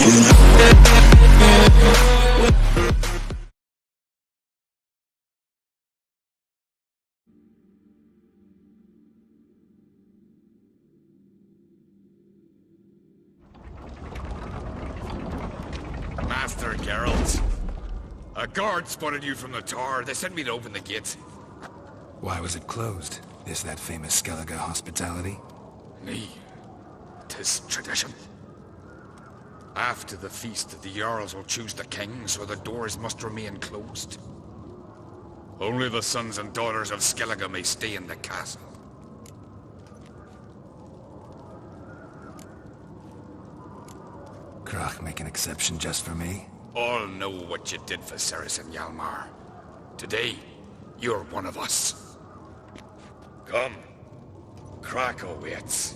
Master Geralt. A guard spotted you from the tower. They sent me to open the gate. Why was it closed? Is that famous Skellige hospitality? Me. 'Tis tradition. After the feast, the Jarls will choose the king, so the doors must remain closed. Only the sons and daughters of Skellige may stay in the castle. Krach make an exception just for me? All know what you did for Ceres and Hjalmar. Today, you're one of us. Come. Krach awaits.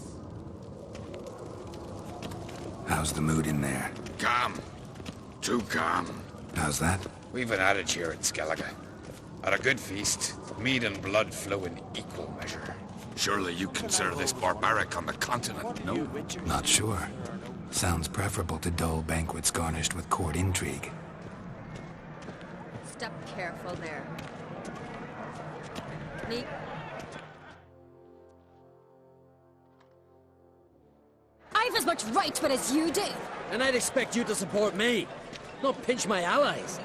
How's the mood in there? Calm. Too calm. How's that? We've an adage here in Skellige. At a good feast, mead and blood flow in equal measure. Surely you consider this barbaric on the continent, no? Not sure. Sounds preferable to dull banquets garnished with court intrigue. Step careful there. Me. I've as much right to it as you do. And I'd expect you to support me, not pinch my allies.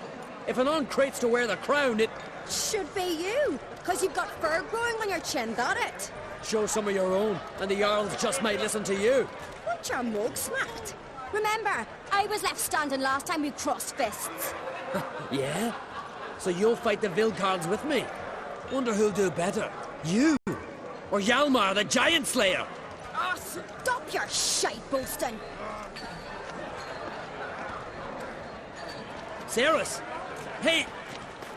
If an on-crate's to wear the crown, it... Should be you, because you've got fur growing on your chin, got it? Show some of your own, and the Jarls just might listen to you. Want your mug smacked? Remember, I was left standing last time we crossed fists. Yeah? So you'll fight the Vilcards with me? Wonder who'll do better, you or Hjalmar the Giant Slayer? Oh, stop your shite boasting. Ceres! Hey!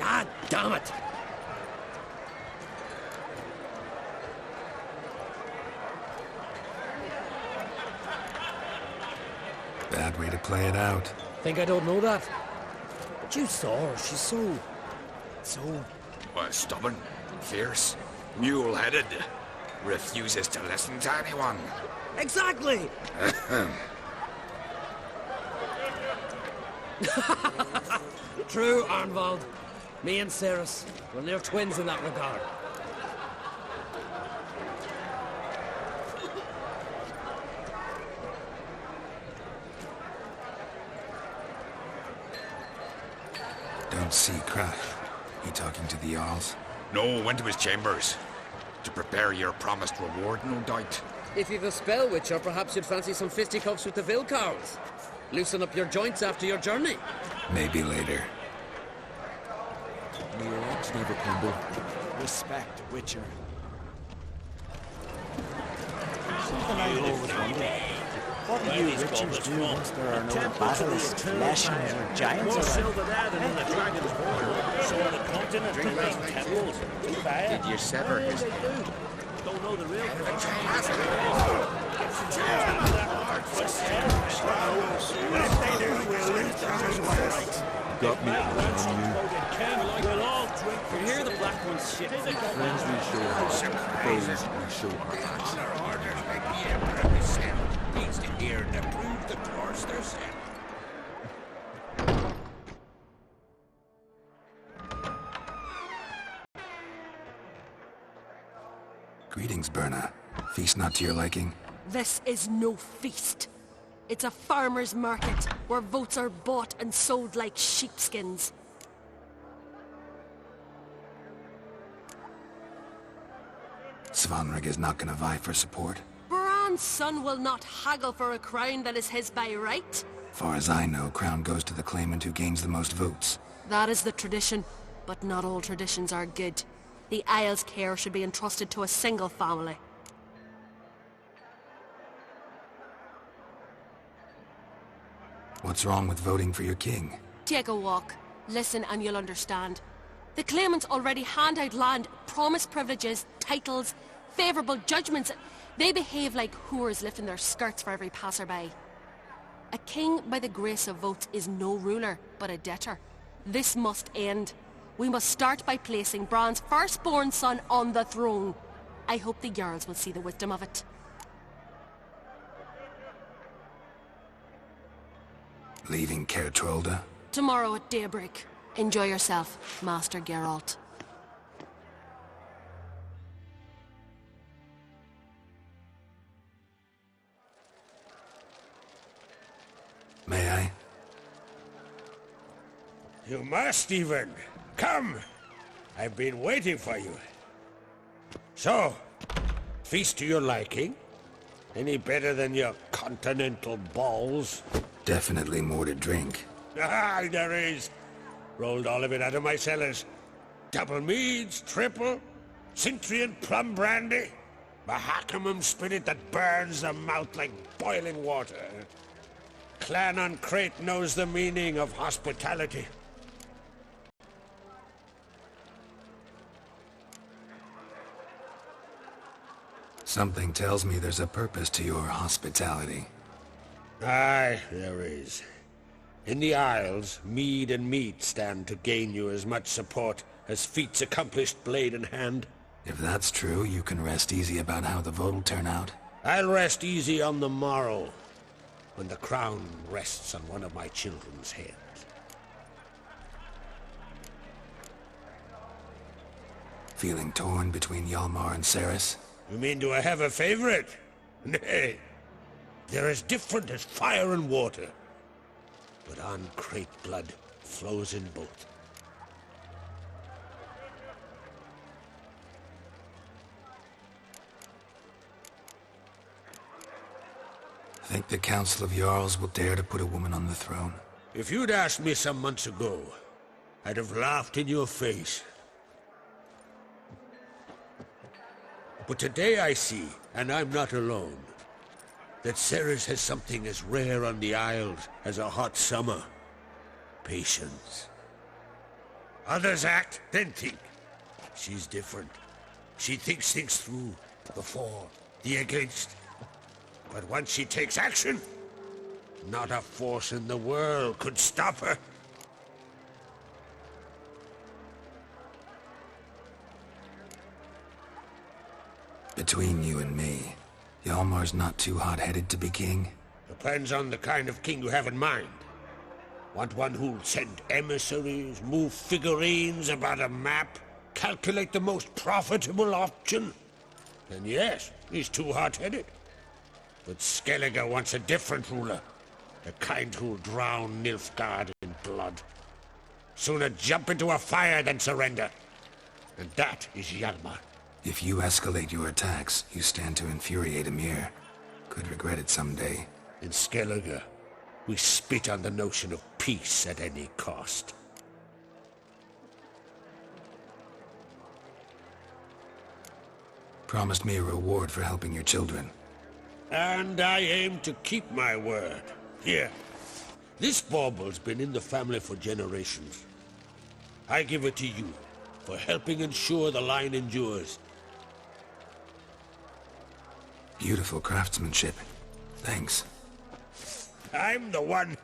Ah, damn it! Bad way to play it out. Think I don't know that? But you saw her, she's so... Well, stubborn, fierce, mule-headed. Refuses to listen to anyone. Exactly! True, Arnvald. Me and Ceres, we're near twins in that regard. Don't see Krach. He talking to the Jarls? No, went to his chambers. To prepare your promised reward, no doubt. If you've a spell witcher, perhaps you'd fancy some fisticuffs with the Vilcards. Loosen up your joints after your journey. Maybe later. May your eggs never crumble. Respect, Witcher. Something I always wondered. What do you Witchers do once there are no battles, lashings, or giants around? Did you sever his head? Don't know the real Got me on you. We'll all drink. You hear the black one's shit. Friends we show hearts, foes we show our hearts. Our orders may be emperor himself. Needs to hear and approve the course they're set. Greetings, Berna. Feast not to your liking? This is no feast. It's a farmer's market, where votes are bought and sold like sheepskins. Svanrig is not gonna vie for support. Bran's son will not haggle for a crown that is his by right. Far as I know, crown goes to the claimant who gains the most votes. That is the tradition, but not all traditions are good. The Isle's care should be entrusted to a single family. What's wrong with voting for your king? Take a walk. Listen and you'll understand. The claimants already hand out land, promise privileges, titles, favourable judgments. They behave like whores lifting their skirts for every passerby. A king by the grace of votes is no ruler, but a debtor. This must end. We must start by placing Bran's firstborn son on the throne. I hope the Jarls will see the wisdom of it. Leaving Kertrolda? Tomorrow at daybreak. Enjoy yourself, Master Geralt. May I? You must even. Come! I've been waiting for you. So, feast to your liking? Any better than your continental balls? Definitely more to drink. Ah, there is. Rolled all of it out of my cellars. Double meads, triple, Cintrian plum brandy, Mahakimum spirit that burns the mouth like boiling water. Clan on Crate knows the meaning of hospitality. Something tells me there's a purpose to your hospitality. Aye, there is. In the Isles, mead and meat stand to gain you as much support as feats accomplished blade in hand. If that's true, you can rest easy about how the vote'll turn out. I'll rest easy on the morrow, when the crown rests on one of my children's heads. Feeling torn between Hjalmar and Ceres? You mean, do I have a favorite? Nay. They're as different as fire and water. But on Crate blood flows in both. Think the Council of Jarls will dare to put a woman on the throne? If you'd asked me some months ago, I'd have laughed in your face. But today I see, and I'm not alone, that Ceres has something as rare on the Isles as a hot summer. Patience. Others act, then think. She's different. She thinks things through, the for, the against. But once she takes action, not a force in the world could stop her. Between you and me, Hjalmar's not too hot-headed to be king? Depends on the kind of king you have in mind. Want one who'll send emissaries, move figurines about a map, calculate the most profitable option? Then yes, he's too hot-headed. But Skellige wants a different ruler. The kind who'll drown Nilfgaard in blood. Sooner jump into a fire than surrender. And that is Hjalmar. If you escalate your attacks, you stand to infuriate Emir. Could regret it someday. In Skellige, we spit on the notion of peace at any cost. Promised me a reward for helping your children. And I aim to keep my word. Here, this bauble's been in the family for generations. I give it to you for helping ensure the line endures. Beautiful craftsmanship. Thanks. I'm the one.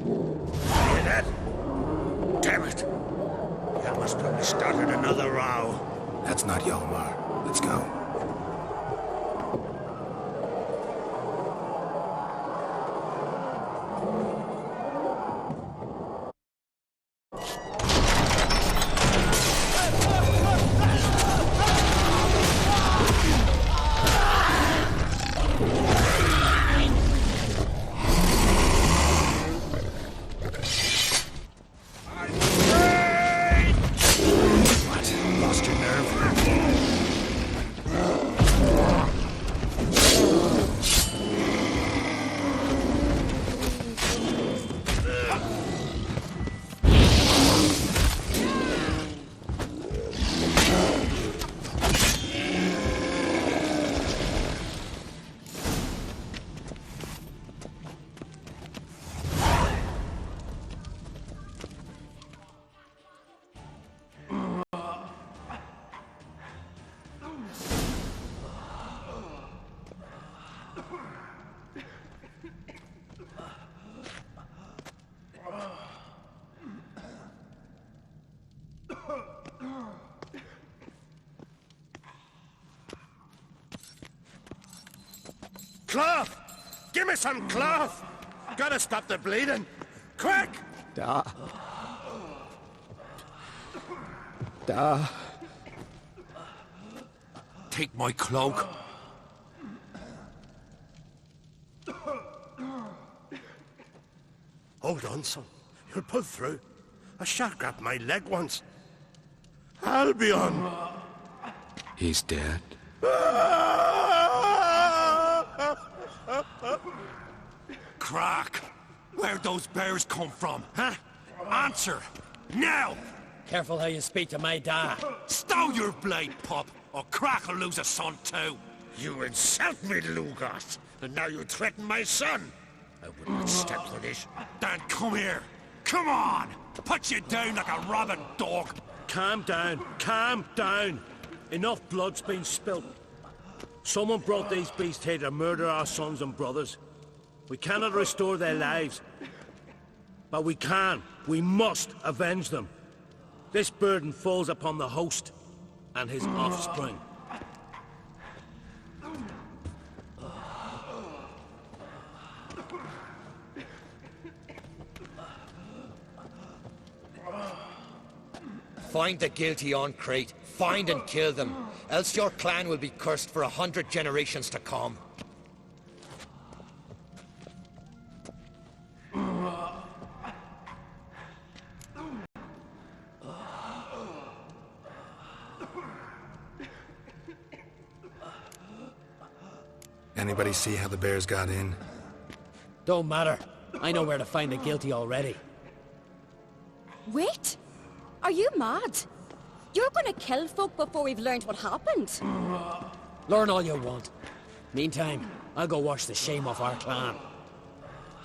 Hear that? Damn it! Hjalmar's probably started another row. That's not Hjalmar. Let's go. Cloth! Give me some cloth! Gotta stop the bleeding! Quick! Da. Take my cloak. Hold on, son. You'll pull through. A shark grabbed my leg once. Albion! He's dead. Crack! Where'd those bears come from, huh? Answer! Now! Careful how you speak to my dad. Stow your blade, pup, or Crack will lose a son too. You insult me, Lugas, and now you threaten my son. I would not step for this. Dan, come here. Come on! Put you down like a rabid dog. Calm down. Calm down. Enough blood's been spilt. Someone brought these beasts here to murder our sons and brothers. We cannot restore their lives. But we can. We must avenge them. This burden falls upon the host and his offspring. Find the guilty on Crete. Find and kill them. Else your clan will be cursed for 100 generations to come. Anybody see how the bears got in? Don't matter. I know where to find the guilty already. Wait! Are you mad? You're gonna kill folk before we've learned what happened. Learn all you want. Meantime, I'll go wash the shame off our clan.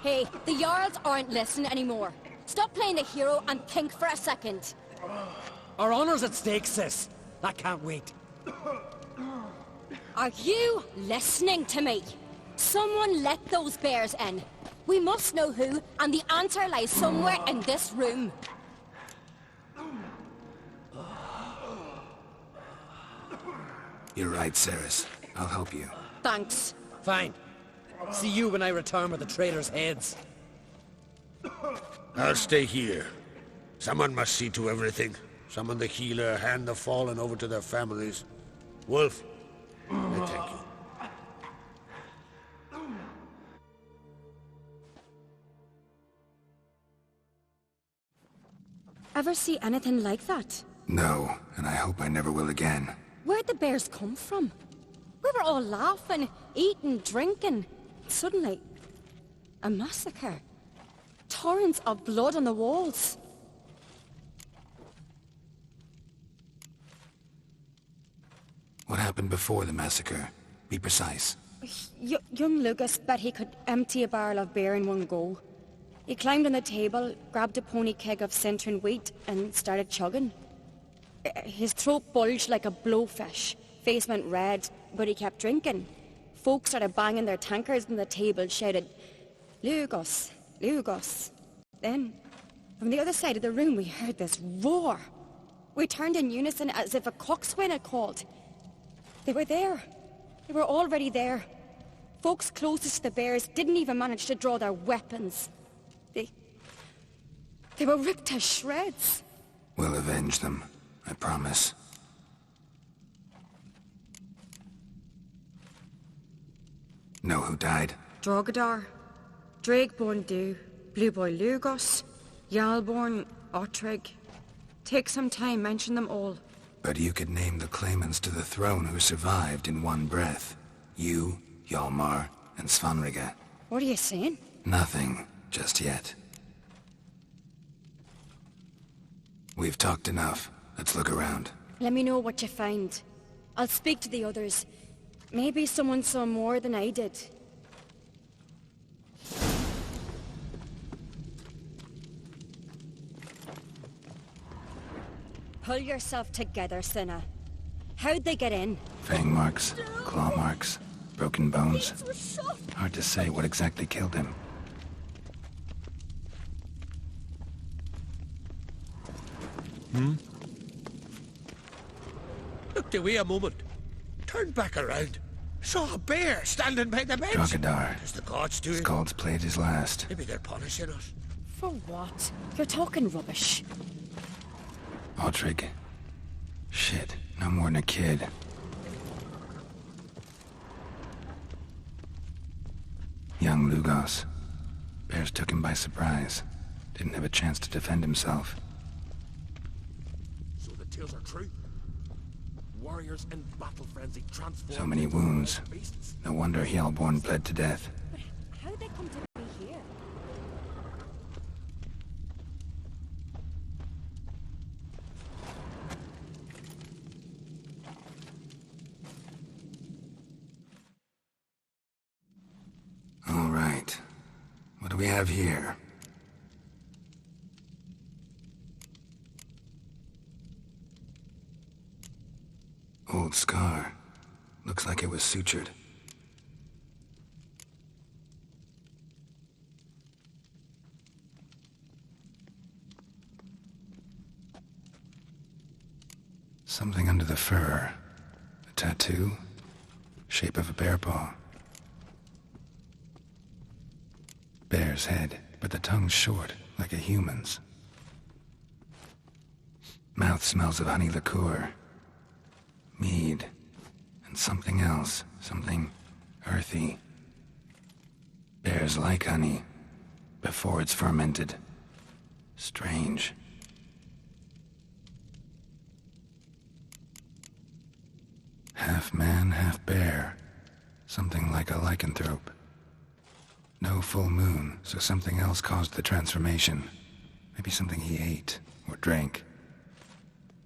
Hey, the Jarls aren't listening anymore. Stop playing the hero and think for a second. Our honor's at stake, sis. I can't wait. Are you listening to me? Someone let those bears in. We must know who, and the answer lies somewhere in this room. You're right, Ceres. I'll help you. Thanks. Fine. See you when I return with the traitors' heads. I'll stay here. Someone must see to everything. Summon the healer, hand the fallen over to their families. Wolf, I thank you. Ever see anything like that? No, and I hope I never will again. Where'd the bears come from? We were all laughing, eating, drinking. Suddenly, a massacre. Torrents of blood on the walls. What happened before the massacre? Be precise. Young Lucas bet he could empty a barrel of beer in one go. He climbed on the table, grabbed a pony keg of centering wheat, and started chugging. His throat bulged like a blowfish. Face went red, but he kept drinking. Folks started banging their tankards on the table, shouted, "Lugos, Lugos." Then, from the other side of the room, we heard this roar. We turned in unison as if a coxswain had called. They were there. They were already there. Folks closest to the bears didn't even manage to draw their weapons. They were ripped to shreds. We'll avenge them, I promise. Know who died? Drogadar, Drakeborn Du, Blue Boy Lugos, Yalborn, Ottrig. Take some time, mention them all. But you could name the claimants to the throne who survived in one breath. You, Hjalmar, and Svanrige. What are you saying? Nothing, just yet. We've talked enough. Let's look around. Let me know what you find. I'll speak to the others. Maybe someone saw more than I did. Pull yourself together, Cinna. How'd they get in? Fang marks, claw marks, broken bones. Hard to say what exactly killed him. Look, do we a moment. Turn back around. Saw a bear standing by the bench. Drogadar. Does the gods do it? Scald's played his last. Maybe they're punishing us. For what? You're talking rubbish. Aldrig. Shit, no more than a kid. Young Lugos. Bears took him by surprise. Didn't have a chance to defend himself. So the tales are true? Warriors in battle frenzy transformed. So many wounds. No wonder Hellborn bled to death. But how'd they come to be here? All right. What do we have here? Old scar. Looks like it was sutured. Something under the fur. A tattoo? Shape of a bear paw. Bear's head, but the tongue's short, like a human's. Mouth smells of honey liqueur. Mead. And something else. Something earthy. Bears like honey. Before it's fermented. Strange. Half man, half bear. Something like a lycanthrope. No full moon, so something else caused the transformation. Maybe something he ate or drank.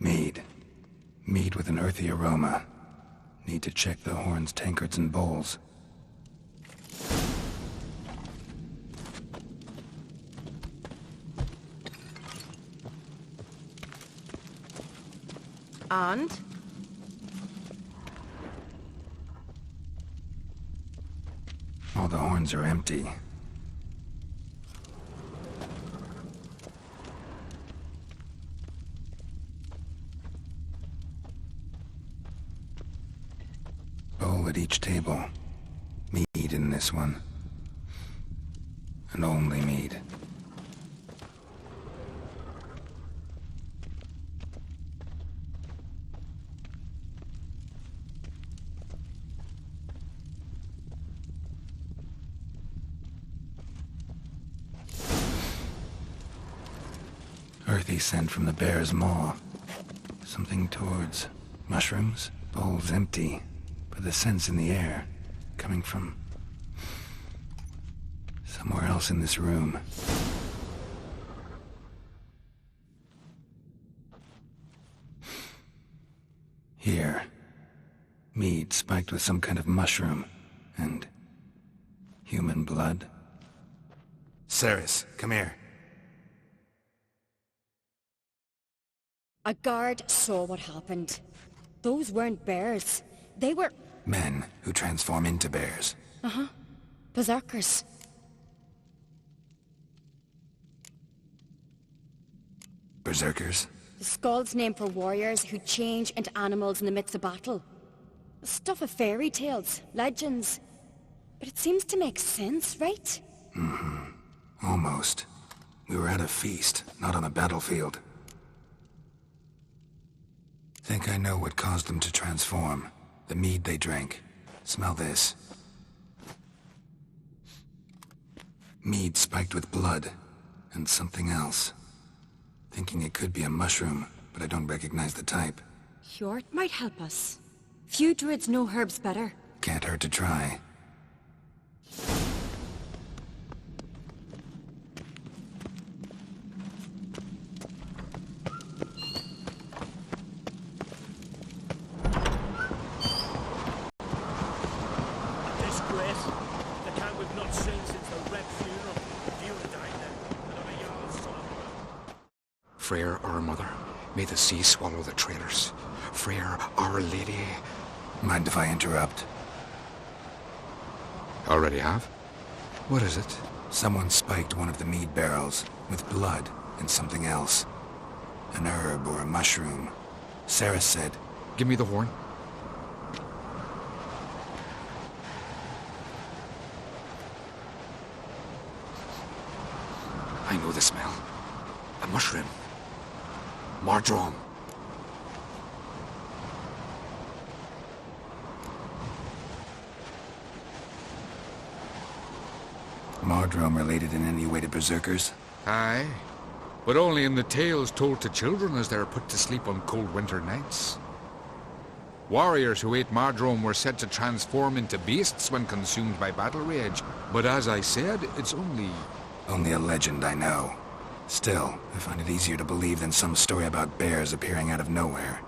Mead. Mead with an earthy aroma. Need to check the horns, tankards, and bowls. And? All the horns are empty. Bowl at each table. Mead in this one. And only mead. Earthy scent from the bear's maw. Something towards mushrooms. Bowl's empty, but the scent's in the air. Coming from somewhere else in this room. Here. Mead spiked with some kind of mushroom. And human blood. Ceres, come here. A guard saw what happened. Those weren't bears. They were... Men who transform into bears. Uh-huh. Berserkers. Berserkers? The Skald's name for warriors who change into animals in the midst of battle. Stuff of fairy tales, legends. But it seems to make sense, right? Mm-hmm. Almost. We were at a feast, not on a battlefield. Think I know what caused them to transform. The mead they drank. Smell this. Mead spiked with blood. And something else. Thinking it could be a mushroom, but I don't recognize the type. Hjort might help us. Few druids know herbs better. Can't hurt to try. Freyr, our mother, may the sea swallow the traitors. Freyr, our lady. Mind if I interrupt? Already have? What is it? Someone spiked one of the mead barrels with blood and something else. An herb or a mushroom. Sarah said... Give me the horn. the smell. A mushroom. Marjoram. Marjoram related in any way to berserkers? Aye, but only in the tales told to children as they are put to sleep on cold winter nights. Warriors who ate marjoram were said to transform into beasts when consumed by battle rage, but as I said, it's only... Only a legend, I know. Still, I find it easier to believe than some story about bears appearing out of nowhere.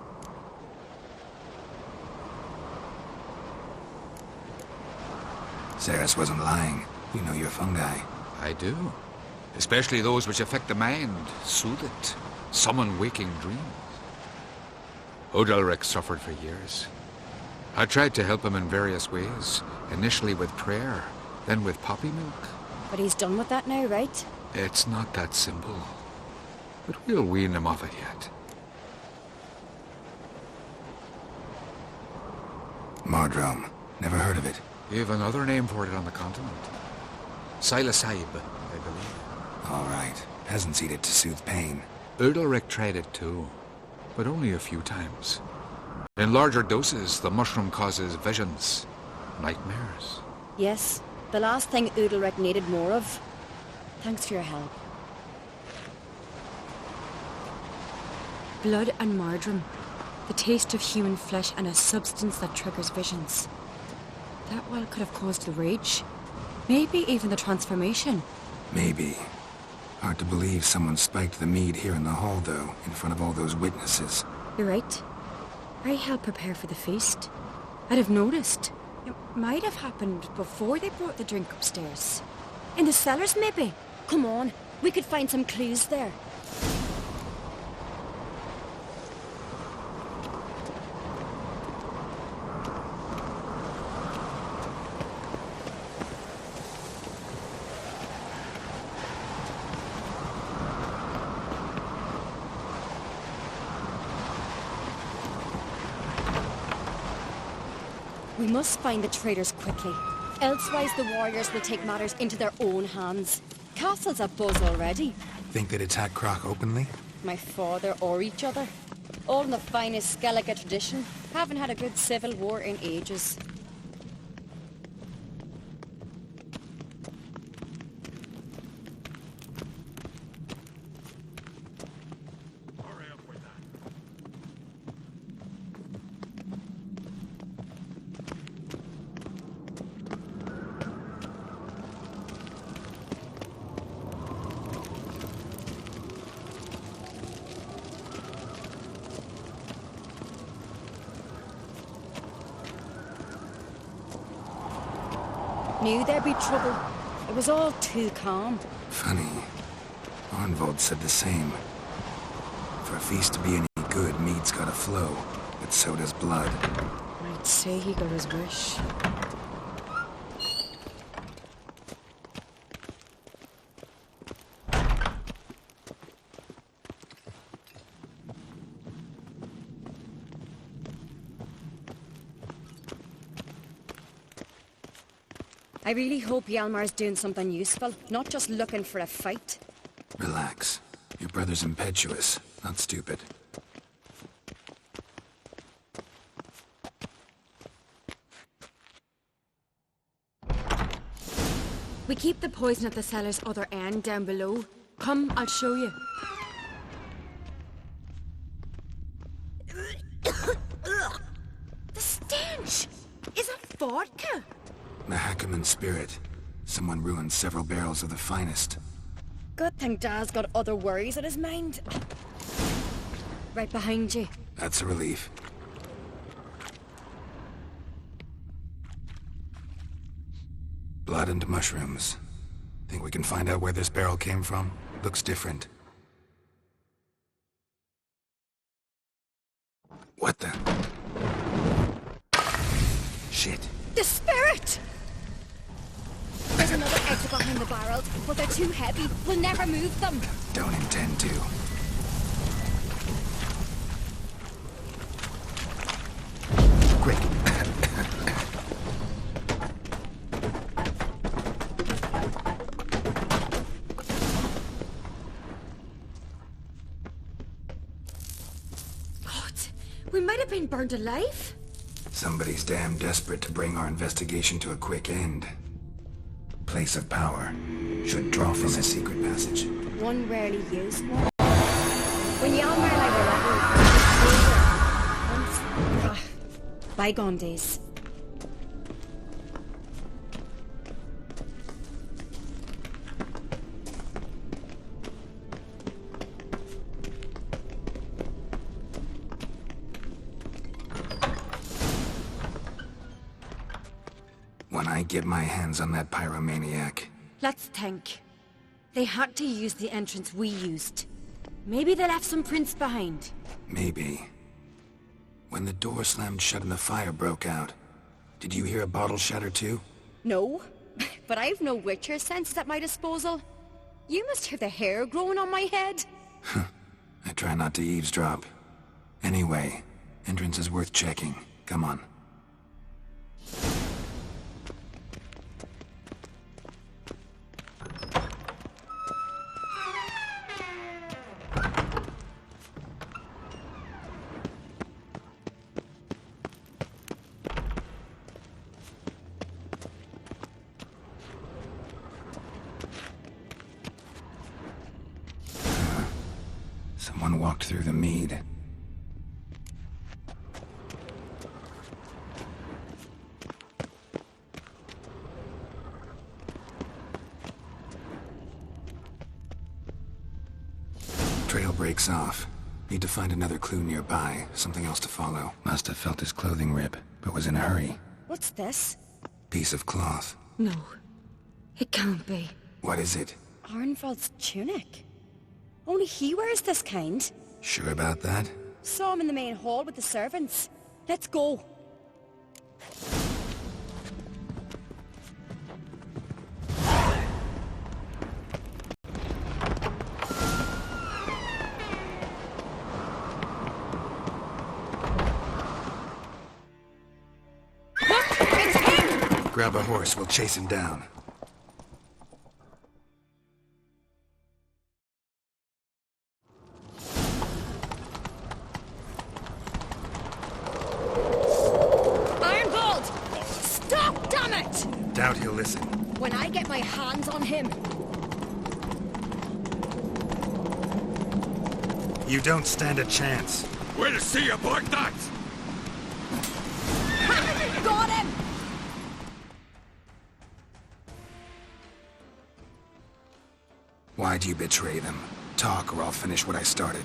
Ceres wasn't lying. You know your fungi. I do. Especially those which affect the mind, soothe it, summon waking dreams. Odalric suffered for years. I tried to help him in various ways, initially with prayer, then with poppy milk. But he's done with that now, right? It's not that simple. But we'll wean him off it yet. Marjoram. Never heard of it. You have another name for it on the continent. Silasib, I believe. All right. Peasants eat it to soothe pain. Udalric tried it too, but only a few times. In larger doses, the mushroom causes visions, nightmares. Yes, the last thing Udalric needed more of. Thanks for your help. Blood and marjoram. The taste of human flesh and a substance that triggers visions. That well could have caused the rage. Maybe even the transformation. Maybe. Hard to believe someone spiked the mead here in the hall, though, in front of all those witnesses. You're right. I helped prepare for the feast. I'd have noticed. It might have happened before they brought the drink upstairs. In the cellars, maybe? Come on, we could find some clues there. We must find the traitors quickly. Elsewise the warriors will take matters into their own hands. Castle's abuzz already. Think they'd attack Croc openly? My father or each other. All in the finest Skellige tradition. Haven't had a good civil war in ages. Knew there'd be trouble. It was all too calm. Funny. Arnvold said the same. For a feast to be any good, mead's gotta flow, but so does blood. I'd say he got his wish. I really hope Hjalmar's doing something useful, not just looking for a fight. Relax. Your brother's impetuous, not stupid. We keep the poison at the cellar's other end down below. Come, I'll show you. The stench! Is it vodka? Mahakaman spirit. Someone ruined several barrels of the finest. Good thing Dad's got other worries on his mind. Right behind you. That's a relief. Blood and mushrooms. Think we can find out where this barrel came from? Looks different. What the? Shit. The spirit! There's another exit behind the barrels, but they're too heavy. We'll never move them. Don't intend to. Quick. We might have been burned alive. Somebody's damn desperate to bring our investigation to a quick end. Place of power. Should draw from a secret passage. One rarely used one. When Hjalmar and I were once... bygone days. When I get my hands on that pyromaniac... Let's think. They had to use the entrance we used. Maybe they left some prints behind. Maybe. When the door slammed shut and the fire broke out, did you hear a bottle shatter too? No, but I've no Witcher sense at my disposal. You must hear the hair growing on my head. I try not to eavesdrop. Anyway, entrance is worth checking. Come on. Someone walked through the mead. Trail breaks off. Need to find another clue nearby, something else to follow. Must have felt his clothing rip, but was in a hurry. What's this? Piece of cloth. No, it can't be. What is it? Arnvald's tunic. Only he wears this kind. Sure about that? Saw him in the main hall with the servants. Let's go. Grab a horse, we'll chase him down. Arnvald! Stop, damn it! Doubt he'll listen. When I get my hands on him... You don't stand a chance. We'll see about that! Got him! Why'd you betray them? Talk or I'll finish what I started.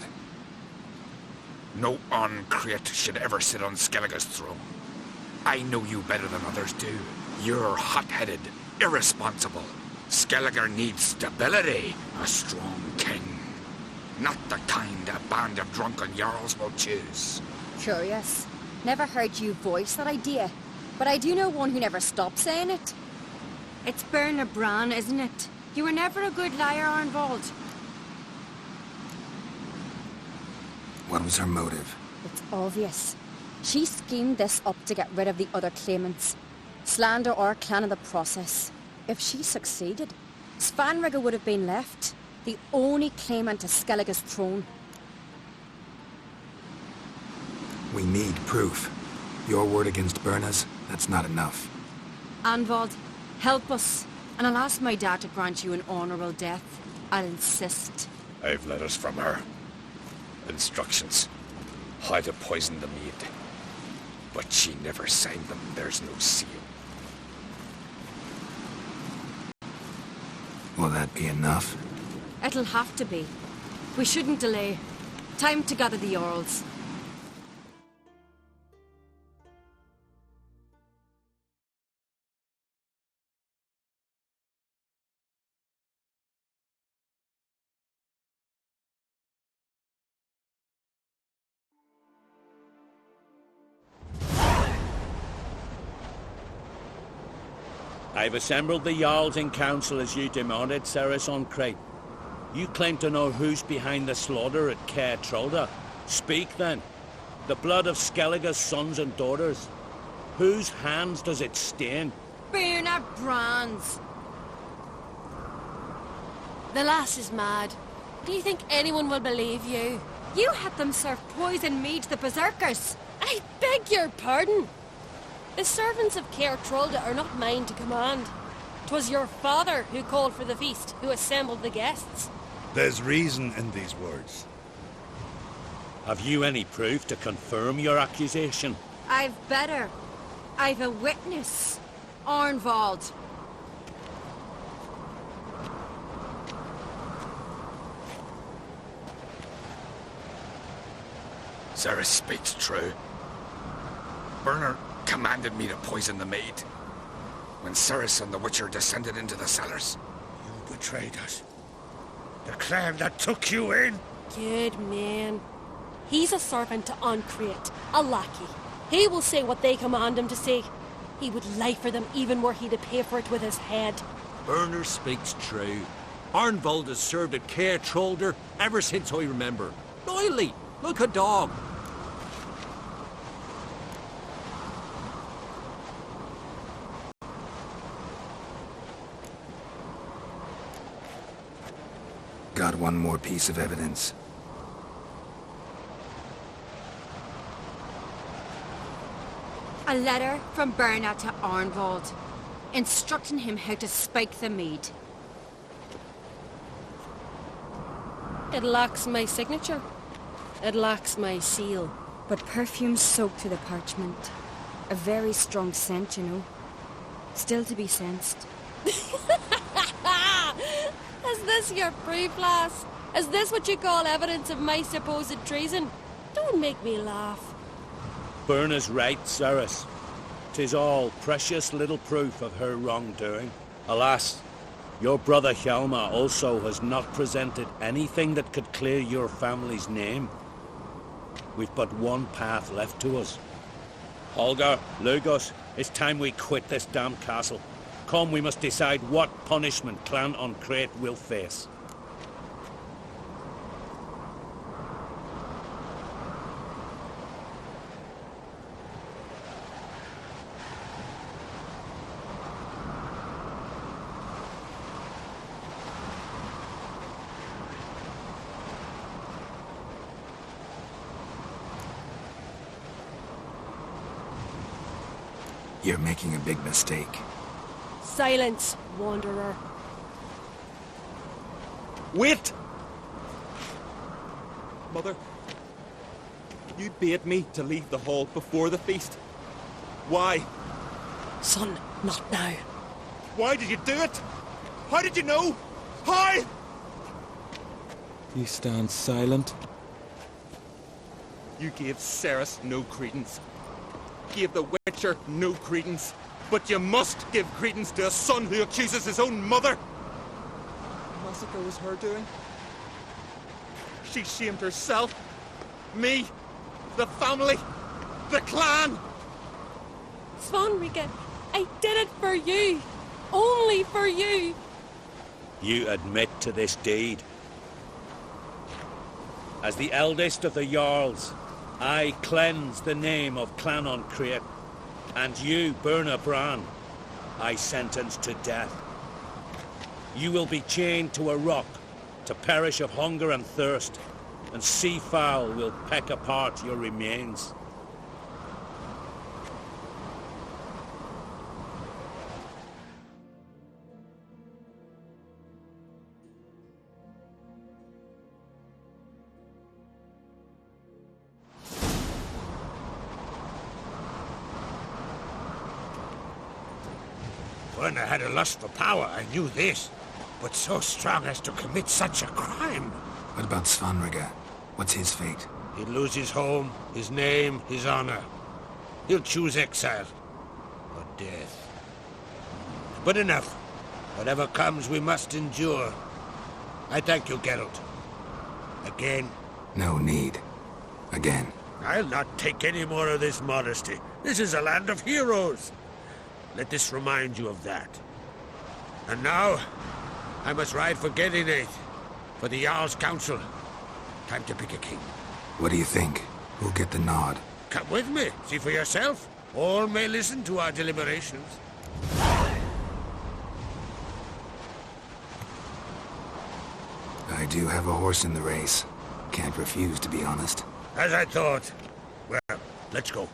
No Oncreate should ever sit on Skellige's throne. I know you better than others do. You're hot-headed, irresponsible. Skellige needs stability, a strong king. Not the kind a band of drunken jarls will choose. Curious. Never heard you voice that idea. But I do know one who never stops saying it. It's Berna Bran, isn't it? You were never a good liar, Arnvald. What was her motive? It's obvious. She schemed this up to get rid of the other claimants. Slander our clan in the process. If she succeeded, Svanrige would have been left, the only claimant to Skellige's throne. We need proof. Your word against Berna's, that's not enough. Arnvald, help us. And I'll ask my dad to grant you an honourable death. I'll insist. I've letters from her. Instructions. How to poison the mead. But she never signed them. There's no seal. Will that be enough? It'll have to be. We shouldn't delay. Time to gather the Jarls. I've assembled the Jarls in council as you demanded, Ceres on Crate. You claim to know who's behind the slaughter at Caer Trolda. Speak then. The blood of Skellige's sons and daughters. Whose hands does it stain? Berna Bran's. The lass is mad. Do you think anyone will believe you? You had them serve poison mead to the berserkers. I beg your pardon. The servants of Caer Trolda are not mine to command. 'Twas your father who called for the feast, who assembled the guests. There's reason in these words. Have you any proof to confirm your accusation? I've better. I've a witness. Arnvald. Ceres speaks true. Bernard commanded me to poison the maid when Ceres and the Witcher descended into the cellars. You betrayed us. The clan that took you in. Good man. He's a servant to Ancreate, a lackey. He will say what they command him to say. He would lie for them even were he to pay for it with his head. Bernard speaks true. Arnvald has served at Caer Trolder ever since I remember. Loyally, like a dog. Got one more piece of evidence. A letter from Berna to Arnvald, instructing him how to spike the mead. It lacks my signature. It lacks my seal. But perfume soaked through the parchment. A very strong scent, you know. Still to be sensed. Is this your proof, lass? Is this what you call evidence of my supposed treason? Don't make me laugh. Berna's right, Ceres. 'Tis all precious little proof of her wrongdoing. Alas, your brother Hjalmar also has not presented anything that could clear your family's name. We've but one path left to us. Holger, Lugos, it's time we quit this damn castle. Come, we must decide what punishment Clan Ancreate will face. You're making a big mistake. Silence, wanderer. Wait! Mother, you bade me to leave the hall before the feast. Why? Son, not now. Why did you do it? How did you know? How? You stand silent. You gave Ceres no credence. Gave the Witcher no credence. But you must give credence to a son who accuses his own mother. The massacre was her doing. She shamed herself, me, the family, the clan. Svanrika, I did it for you. Only for you. You admit to this deed. As the eldest of the Jarls, I cleanse the name of Clan Ancreate. And you, Berna Bran, I sentence to death. You will be chained to a rock to perish of hunger and thirst, and seafowl will peck apart your remains. Berna had a lust for power, I knew this. But so strong as to commit such a crime. What about Svanrika? What's his fate? He'll lose his home, his name, his honor. He'll choose exile. Or death. But enough. Whatever comes, we must endure. I thank you, Geralt. Again. No need. Again. I'll not take any more of this modesty. This is a land of heroes. Let this remind you of that. And now, I must ride for Gedinath, for the Jarl's Council. Time to pick a king. What do you think? Who'll get the nod? Come with me, see for yourself. All may listen to our deliberations. I do have a horse in the race. Can't refuse, to be honest. As I thought. Well, let's go.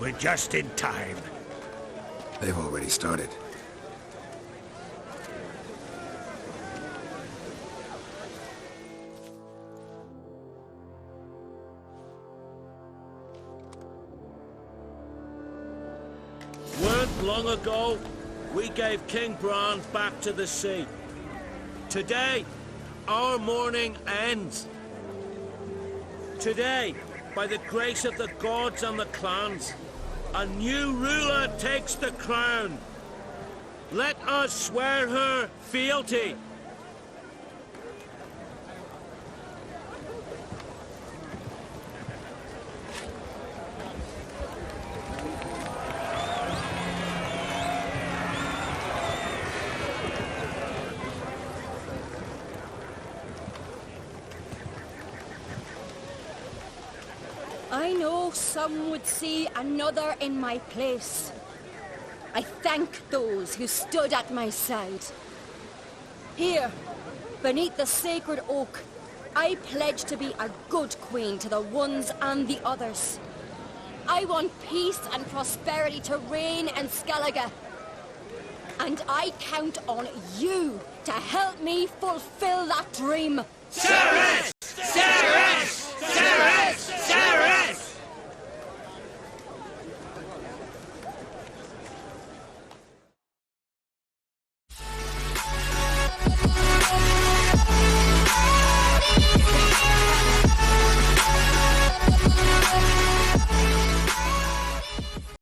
We're just in time. They've already started. Weren't long ago, we gave King Bran back to the sea. Today, our mourning ends. Today, by the grace of the gods and the clans, a new ruler takes the crown. Let us swear her fealty. I know some would see another in my place. I thank those who stood at my side. Here, beneath the sacred oak, I pledge to be a good queen to the ones and the others. I want peace and prosperity to reign in Skellige. And I count on you to help me fulfill that dream. Ciri!